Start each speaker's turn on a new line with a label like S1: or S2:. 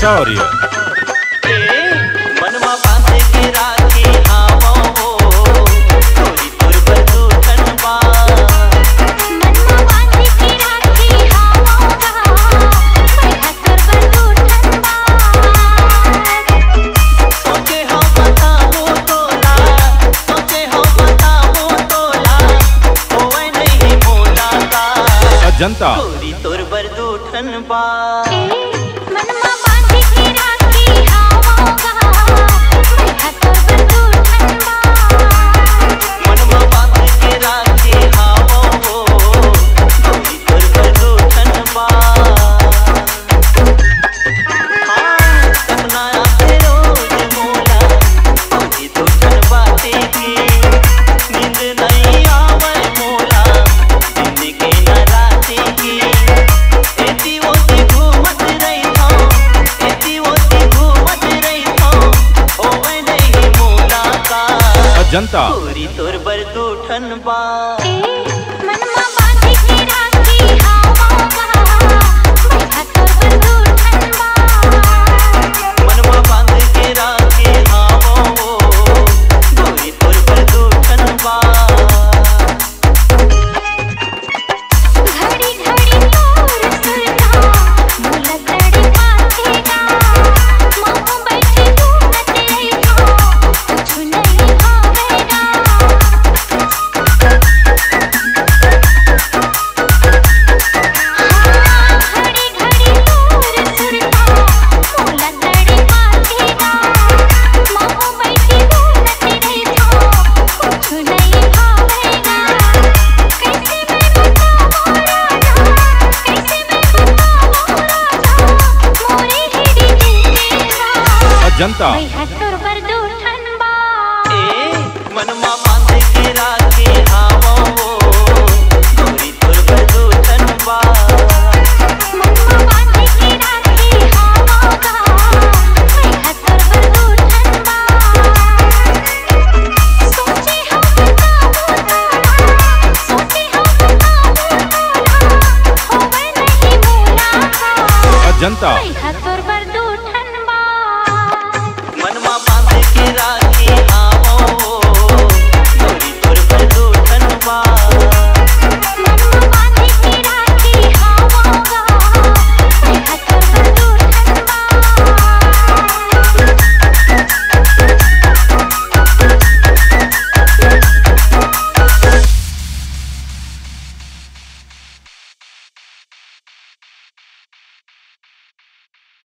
S1: शौर्य।
S2: मनवा बांध के राखी आवो तोरी तोर बरदूठन बा।
S3: मनवा बांध के राखी आवो बढ़िया तोर बरदूठन बा।
S2: सोचे हो बताओ तोला, सोचे हो बताओ तोला, होवे नहीं मोला का
S1: जनता
S2: तोरी तोर बरदूठन बा।
S3: मनवा बांध के राखी आवो बढ़िया तोर बरदूठन बा।
S2: मनवा बांध के राखी आवो तोरी तोर बरदूठन बा। सपना आते रोज मोला तोरी दूठन बाते की। नींद नहीं आवे मोला जिंदगी न राते की। एती ओती घूमत रही थो, एती ओती घूमत रही थो, होवे नहीं मोला का
S1: जनता
S2: तोरी तोर बरदूठन बा।
S3: मनवा बांध के राखी आवो बढ़िया तोर बरदूठन बा।
S2: मनवा बांध के राखी आवो तोरी तोर बरदूठन बा।
S3: घड़ी घड़ी तोर सुरता मोला तड़ी पाथेगा। मोह बैठे घूमत रहिथो कुछ नहीं भावेगा। घड़ी घड़ी तोर सुरता मोला तड़ी पाथेगा। मोह बैठे घूमत रहिथो कुछ नहीं भावेगा। कैसे मैं बताऊं राजा, कैसे मैं बताऊं राजा, मोरे हिड़ी दिल के राज।
S1: जनता